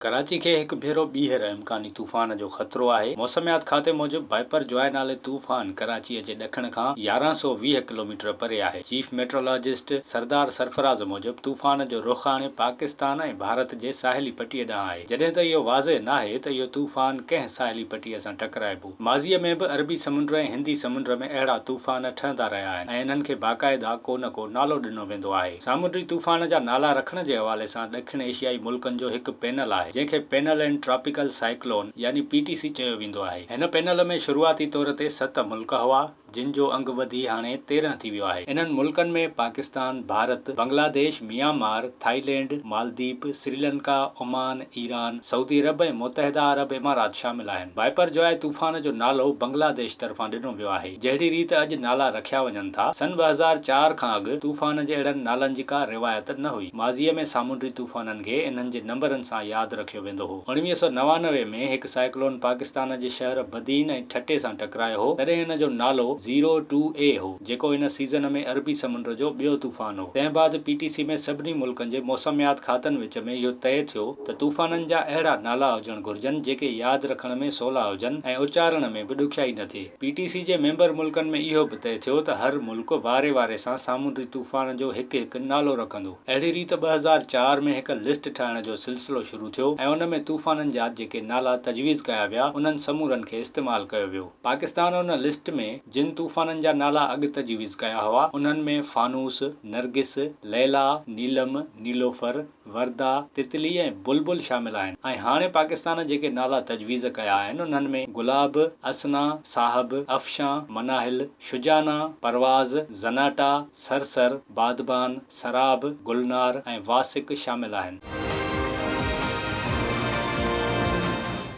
कराची खे हिकु भेरो ॿीहर इम्कानी तूफ़ान जो ख़तरो आहे। मौसमियात खाते मूजिबि वाइपर जोय नाले तूफ़ान कराचीअ जे ॾखण खां 1120 किलोमीटर परे आहे। चीफ मेट्रोलॉजिस्ट सरदार सरफराज़ मूजिबि तूफ़ान जो रुख़ हाणे पाकिस्तान ऐं भारत जे साहिली पटीअ ॾांहुं आहे, जॾहिं त इहो वाज़े नाहे त इहो तूफ़ान कंहिं साहिली पटीअ सां टकराइबो। माज़ीअ में बि अरबी समुंड ऐं हिंदी समुंड में अहिड़ा तूफ़ान ठहंदा रहिया आहिनि ऐं इन्हनि खे बाक़ाइदा को न को नालो ॾिनो वेंदो आहे। सामुंडी तूफ़ान जा नाला रखण जे हवाले सां ॾखिण एशियाई मुल्कनि जो हिकु पैनल आहे, जंहिंखे पैनल एंड ट्रॉपिकल साइक्लोन यानी PTC चयो वेंदो आहे। हिन पैनल में शुरूआती तौर ते 7 मुल्क हुआ, जिन जो अंग वधी हाणे 13 थी वियो आहे। इन्हनि मुल्कनि में Pakistan, Bharat, Bangladesh, Myanmar, Thailand, Maldives, Sri Lanka, Oman, Iran, Saudi Arab ऐं मुतहदा अरब इमारात शामिल आहिनि। वाइपर जोय तूफ़ान जो नालो बांग्लादेश तरफ़ां ॾिनो वियो आहे। जहिड़ी रीति अॼु नाला रखिया वञनि था, सन 2004 खां अॻु तूफ़ान जे अहिड़नि नालनि जी का रिवायत न हुई। माज़ीअ में सामुंडी तूफ़ाननि खे इन्हनि जे नंबरनि सां यादि रखियो वेंदो हो। 1999 में हिकु साइक्लोन पाकिस्तान जे शहर बदीन ऐं ठटे सां टकरायो हो, तॾहिं हिन जो नालो 02A हो, जेको इन सीज़न में अरबी समुंड जो ॿियो तूफ़ान हो। तंहिं बाद PTC में सभिनी मुल्कनि जे मौसमियात खातनि विच में इहो तय थियो त तूफ़ाननि जा अहिड़ा नाला हुजण घुर्जनि जेके यादि रखण में सवला हुजनि ऐं उचारण में बि ॾुखियाई न थिए। PTC जे मेंबर मुल्कनि में इहो बि तय थियो त हर मुल्क वारे वारे सां सामुंडी तूफ़ान जो हिकु हिकु नालो रखंदो। अहिड़ी रीति 2004 में हिकु लिस्ट ठाहिण जो सिलसिलो शुरू थियो ऐं उन में तूफ़ाननि जा जेके नाला तजवीज़ कया विया उन्हनि समूरनि खे इस्तेमालु कयो वियो। पाकिस्तान उन लिस्ट में जिन तूफ़ाननि जा नाला अॻु तजवीज़ कया हुआ उन्हनि में फानूस, नरगिस, लैला, नीलम, नीलोफर, वर्दा, तितली ऐं बुलबुल शामिल आहिनि। ऐं हाणे पाकिस्तान जेके नाला तजवीज़ कया आहिनि उन्हनि में गुलाब, असना, साहब, अफशां, मनाहिल, शुजाना, परवाज़, ज़नाटा, सरसर, बादबान, सराब, गुलनार ऐं वासिक शामिल आहिनि।